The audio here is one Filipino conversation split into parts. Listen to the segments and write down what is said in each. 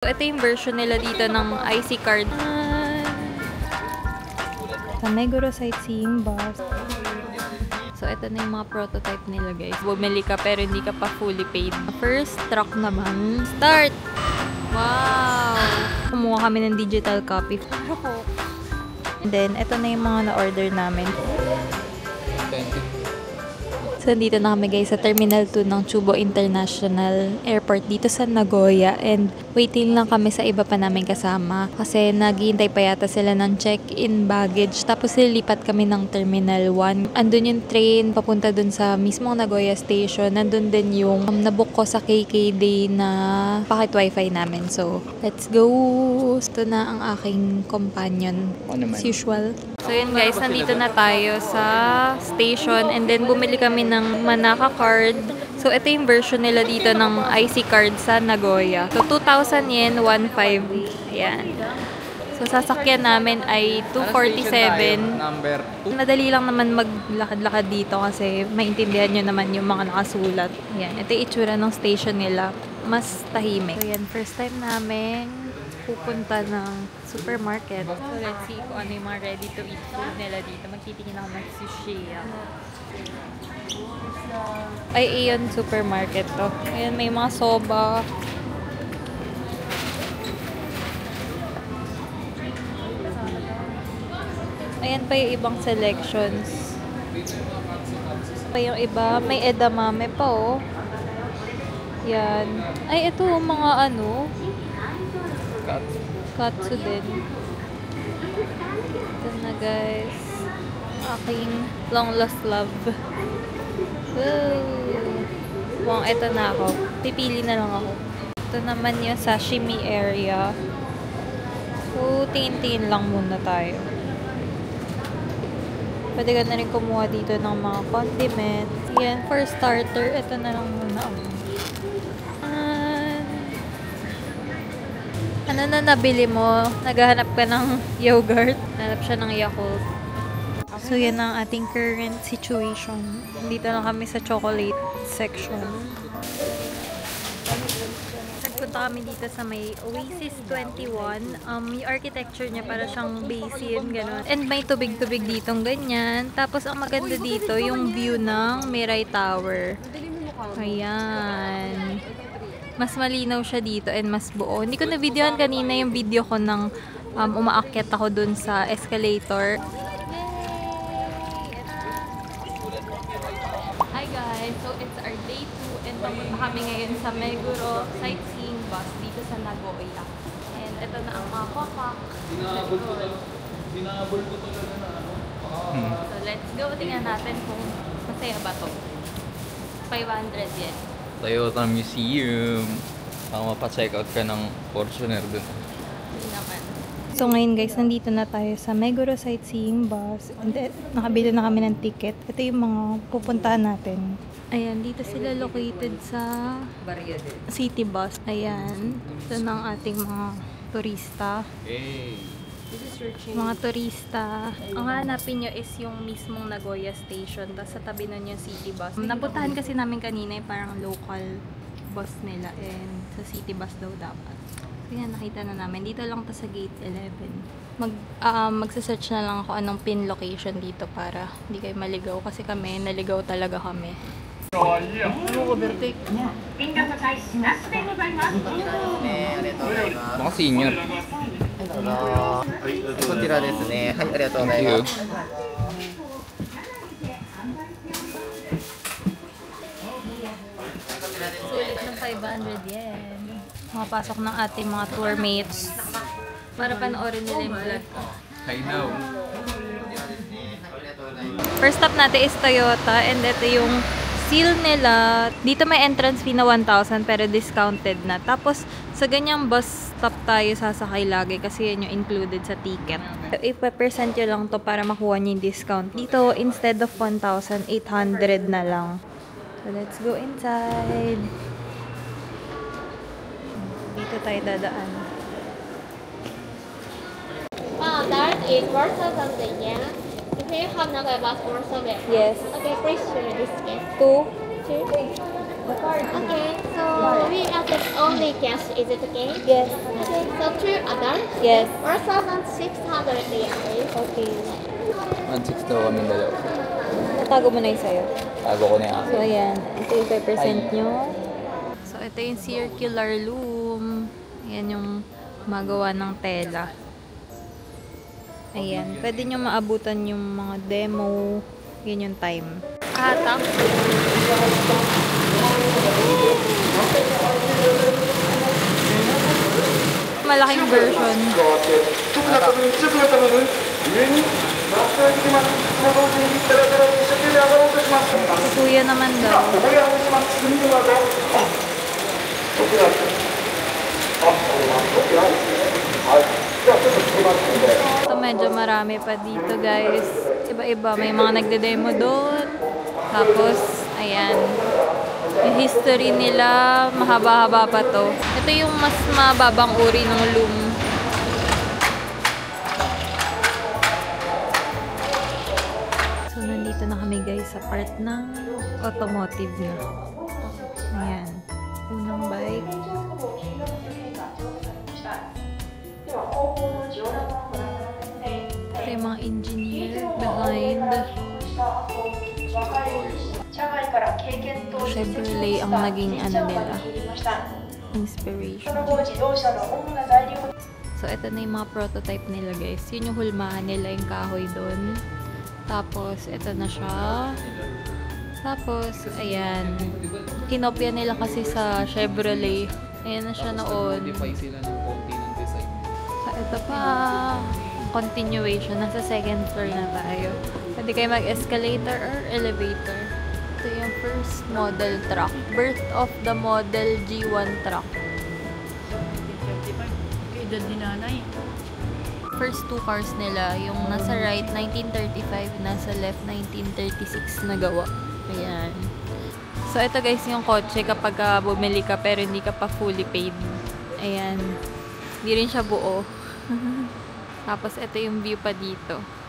So, ito yung version nila dito ng IC card. Sa Meguro Sightseeing Bus. So, ito na yung mga prototype nila, guys. Bumili ka pero hindi ka pa fully paid. First truck naman. Start! Wow! Kumuha kami ng digital copy. And then, ito na yung mga na-order namin. So, dito na kami guys sa Terminal 2 ng Chubo International Airport dito sa Nagoya. And waiting lang kami sa iba pa namin kasama. Kasi naghihintay pa yata sila ng check-in baggage. Tapos lilipat kami ng Terminal 1. Andun yung train papunta dun sa mismong Nagoya Station. Nandun din yung nabook ko sa KKday na pocket wifi namin. So, let's go! Ito na ang aking companion. As usual. So yun guys, nandito na tayo sa station and then bumili kami ng Manaka card. So ito yung version nila dito ng IC card sa Nagoya. So 2,000 yen, 1,500. Ayan. So sasakyan namin ay 247. Madali lang naman maglakad-lakad dito kasi maintindihan nyo naman yung mga nakasulat. Ayan. Ito yung itsura ng station nila. Mas tahimik. So yan, first time namin pupunta ng supermarket. So, let's see kung ano yung mga ready-to-eat food nila dito. Magtitingin ako ng sushi. Ay, iyon supermarket to. Ayan, may mga soba. Ayan pa yung ibang selections. Pa yung iba. May edamame pa, oh. Yan. Ay, ito mga ano. Katsu din. Ito na guys. Aking long lost love. Wow, ito na ako. Pipili na lang ako. Ito naman yung sashimi area. So, tingin-tingin lang muna tayo. Pwede ka na rin kumuha dito ng mga condiments. Yan, for starter, ito na lang muna ako. Ano na nabili mo? Naghahanap ka ng yogurt. Hanap siya ng Yakult. So, yan ang ating current situation. Dito na kami sa chocolate section. Nagpunta kami dito sa may Oasis 21. Yung architecture niya para siyang basin, gano'n. And may tubig-tubig ditong ganyan. Tapos, ang maganda dito, yung view ng Mirai Tower. Ayan. Mas malinaw siya dito and mas buo. Hindi ko na-videohan kanina yung video ko ng umaakyat ako dun sa escalator. Hi guys! So it's our day 2 and papunta kami ngayon sa Meguro Sightseeing Bus dito sa Nagoya. And ito na ang mga kopak. So let's go. Tingnan natin kung masaya ba to. 500 yen. Toyota Museum. Baka mapacheck out ka ng Fortuner dun. Hindi naman. So ngayon guys, nandito na tayo sa Meguro Sightseeing Bus. And then, nakabili na kami ng ticket. Ito yung mga pupuntahan natin. Ayan, dito sila located sa City Bus. Ayan. Ito ng ating mga turista. Hey! Mga turista. Ang hanapin nyo is yung mismong Nagoya Station. Tapos sa tabi nun yung City Bus. Napuntahan kasi namin kanina yung parang local bus nila. And sa City Bus daw dapat. So yan, nakita na namin. Dito lang to sa gate 11. Magsasearch na lang ako anong pin location dito para hindi kayo maligaw. Kasi kami, naligaw talaga kami. Baka senior. こちらですね。はい、ありがとうございます。Sulit ng 500 yen. Makapasok ng ating mga tour mates. Para panoorin nila yung vlog ko. I know. First stop natin is Toyota and ito yung seal nila. Dito may entrance fee na 1,000 pero discounted na. Tapos sa ganyang bus stop tayo sasakay lagi kasi yan yung included sa ticket. Ipa-percent nyo lang to para makuha nyo yung discount. Dito instead of 1,800 na lang. So let's go inside. Dito tayo dadaan. That is 1,000 yen. If you have Nagoya bus also there. Yes. Okay, please share this case. 2. Okay, so we accept only cash. Is it okay? Yes. So 2 adults, Yes. 1,600 yen, please. Okay. 1.6 daw kami dalawa. Natago mo na yung sa'yo. Tago ko na yung So, ayan. Ito yung 5% nyo. So, ito yung circular loom. Ayan yung magawa ng tela. Ayan. Pwede nyo maabutan yung mga demo. Yun yung time. Hatak. Malaking version. Kuya naman daw. Ito medyo marami pa dito guys. Iba-iba. May mga nagde-demo doon. Tapos, ayan. Yung history nila, mahaba-haba pa to. Ito yung mas mababang uri ng loom. So, nandito na kami guys sa part ng automotive na. Ayan. Unang bike. Ito yung mga engineer behind. Chevrolet ang naging ano nila. Inspiration. So, ito na yung mga prototype nila guys. Yun yung hulmahan nila, yung kahoy doon. Tapos, ito na siya. Tapos, ayan. Kinopya nila kasi sa Chevrolet. Ayan na siya noon. So, ito pa. Continuation. Nasa second floor na tayo. Pwede kayo mag-escalator or elevator. Ito yung first model truck. Birth of the model G1 truck. Edad ni nanay. First two cars nila, yung nasa right 1935, nasa left 1936 na gawa. Ayan. So ito guys yung kotse kapag bumili ka pero hindi ka pa fully paid. Ayan. Hindi rin siya buo. Tapos ito yung view pa dito.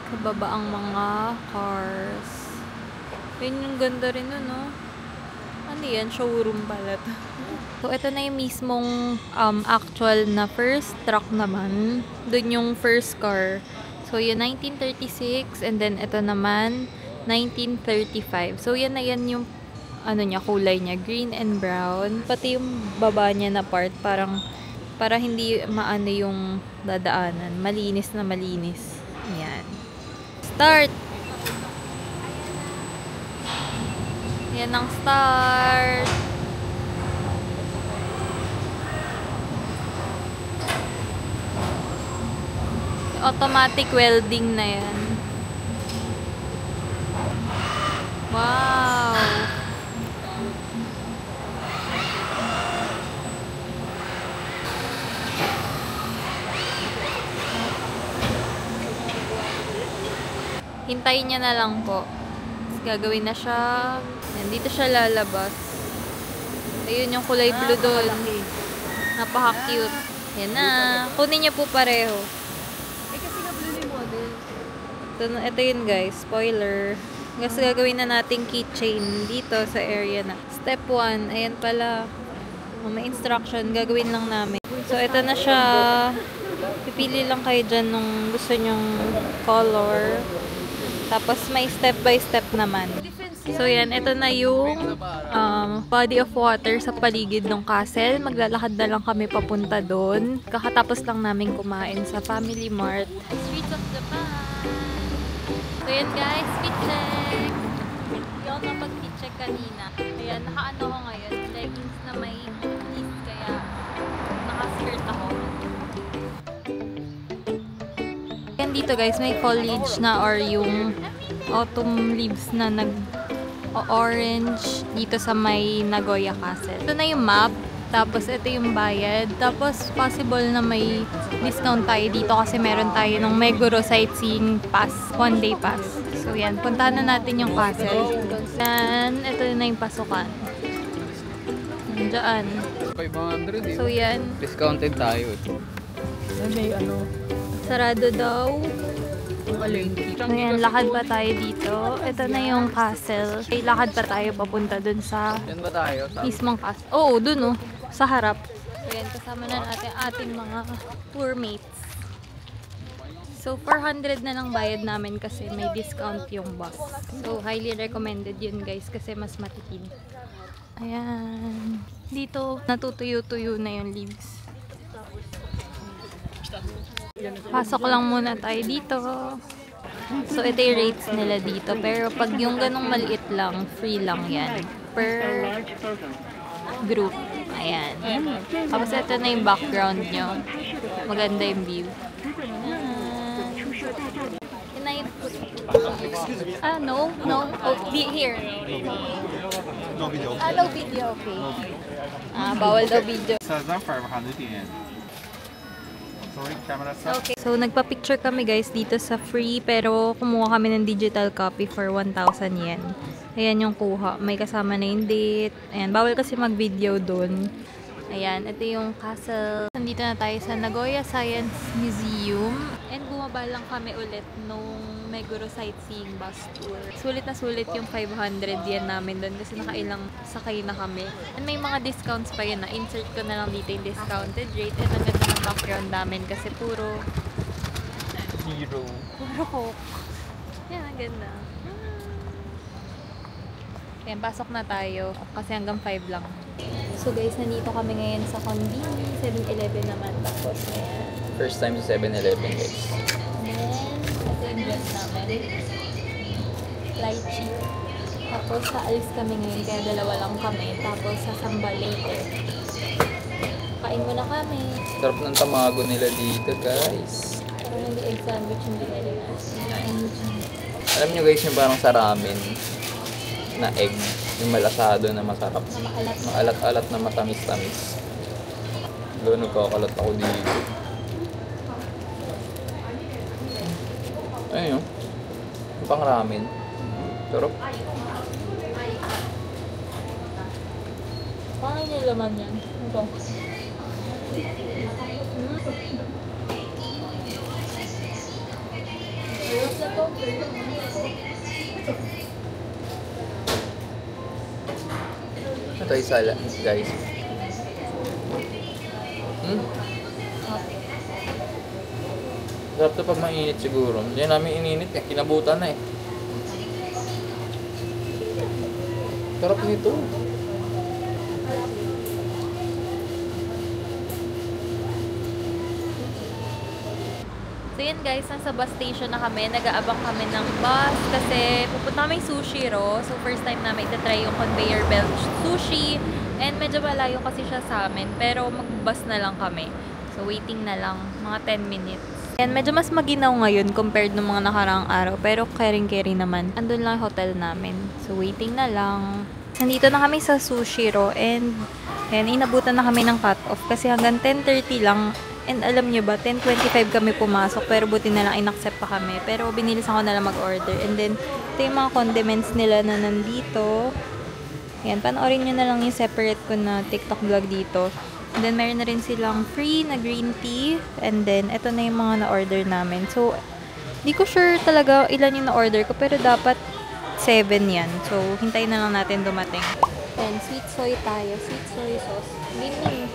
Kababa ang mga cars. Yun yung ganda rin nun, no? Ano yan? Showroom pala to. So, ito na yung mismong actual na first truck naman. Doon yung first car. So, yun 1936 and then ito naman 1935. So, yan na yan yung ano niya, kulay niya. Green and brown. Pati yung baba niya na part parang para hindi maano yung dadaanan. Malinis na malinis. Ayan. Start! Yan ang start! Automatic welding na yan. Wow! Hintayin niya na lang po. Tapos gagawin na siya. Yan, dito siya lalabas. Ayun yung kulay blue doon. Napaka-cute. Yan na. Kunin niyo po pareho. Kasi nga blue yung model. Ito yun guys. Spoiler. Kasi gagawin na nating keychain dito sa area na. Step 1. Ayan pala. May instruction. Gagawin lang namin. So, ito na siya. Pipili lang kayo dyan nung gusto nyong color. Tapos may step by step naman. So yan, ito na yung body of water sa paligid ng castle. Maglalakad na lang kami papunta doon. Kakatapos lang namin kumain sa Family Mart. Streets of Japan! So yan guys, fit check! Hindi ako napag-fit check kanina. Ayan, naka-ano ko ngayon. Leggings na may fleece, kaya naka-skirt ako. Yan dito guys, may foliage na or yung autumn leaves na nag-orange dito sa may Nagoya Castle. Ito na yung map, tapos ito yung bayad, tapos possible na may discount tayo dito kasi meron tayo ng Meguro Sightseeing Pass, 1 day pass. So yan, puntahan na natin yung castle. Yan, ito na yung pasukan. Diyan. 500 So yan. Discounted tayo. May ano. Sarado daw. Alin. Ngayon, lakad pa tayo dito. Ito na yung castle. Okay, lakad pa tayo papunta dun sa Yan ba tayo? mismong castle. Oo, dun oh. Sa harap. Kasama na natin ating mga tour mates. So, 400 na lang bayad namin kasi may discount yung bus. So, highly recommended yun guys kasi mas matipid. Ayan. Dito, natutuyo-tuyo na yung leaves. Pasok lang muna tayo dito. So, ito yung rates nila dito. Pero pag yung ganong maliit lang, free lang yan. Per group. Ayan. Tapos ito na yung background nyo. Maganda yung view. Can I put... no. Oh, here. No video. No video, okay. Bawal daw video. 500 yen. Sorry, camera set. Okay. So, nagpa-picture kami guys dito sa free pero kumuha kami ng digital copy for 1,000 yen. Ayan yung kuha. May kasama na yung date. Ayan, bawal kasi mag-video dun. Ayan, ito yung castle. Nandito na tayo sa Nagoya Science Museum. And bumaba lang kami ulit nung Meguro Sightseeing Bus Tour. Sulit na sulit yung 500 yen namin doon kasi nakailang sakay na kami. And may mga discounts pa yun na. Insert ko na lang dito yung discounted rate. And ang ganda ng background namin kasi puro Coke. Yan, ang ganda. Ayan, pasok na tayo kasi hanggang 5 lang. So guys, nandito kami ngayon sa Konbini, 7-Eleven naman. Tapos ayan. First time sa 7-Eleven guys. Then, ito yung dress namin. Lychee. Tapos saalis kami ngayon, kaya dalawa lang kami. Tapos sasamba later. Kain muna kami. Sarap ng tamago nila dito guys. Pero hindi egg sandwich, hindi nila. Alam nyo guys yung parang sa ramen na egg. Yung malasado na masarap. Maalat-alat na matamis-tamis. Doon nagkakalat ako dito. Ayun yun. Yung pang ramen. Sarap. Paano yung laman yan? Ito. Ito yung sala, guys. Sarap to pag mainit siguro. Hindi namin ininit eh. Kinabutan na eh. Sarap nito. So yan guys, nasa bus station na kami. Nag-aabang kami ng bus kasi pupunta kami Sushiro. So first time namin itatry yung conveyor belt sushi. And medyo malayo kasi siya sa amin. Pero mag-bus na lang kami. So waiting na lang, mga 10 minutes. And medyo mas maginaw ngayon compared ng mga nakaraang araw. Pero caring-caring naman. Andun lang yung hotel namin. So waiting na lang. Nandito na kami sa Sushiro. And inabutan na kami ng cut-off. Kasi hanggang 10:30 lang. And alam nyo ba, 10:25 kami pumasok, pero buti na lang in-accept pa kami. Pero binilis ako na lang mag-order. And then, ito yung mga condiments nila na nandito. Yan, panoorin nyo na lang yung separate ko na TikTok vlog dito. And then, meron na rin silang free na green tea. And then, ito na yung mga na-order namin. So, di ko sure talaga ilan yung na-order ko, pero dapat 7 yan. So, hintayin na lang natin dumating. Then, sweet soy tayo. Sweet soy sauce. Hindi.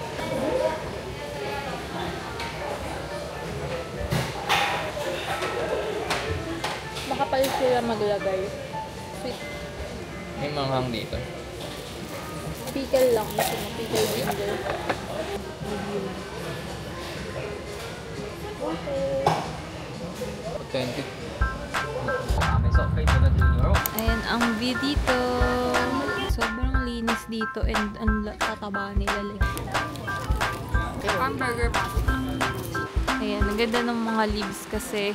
Makapal sila maglagay. Sweet. May manghang dito. Pickle lang. Gusto mo, pickle ginger. Okay. Authentic. May soft plate na dito. Ayan ang view dito. Sobrang linis dito and ang tataba nila. Hamburger patty. Ayan, ang ganda ng mga leaves kasi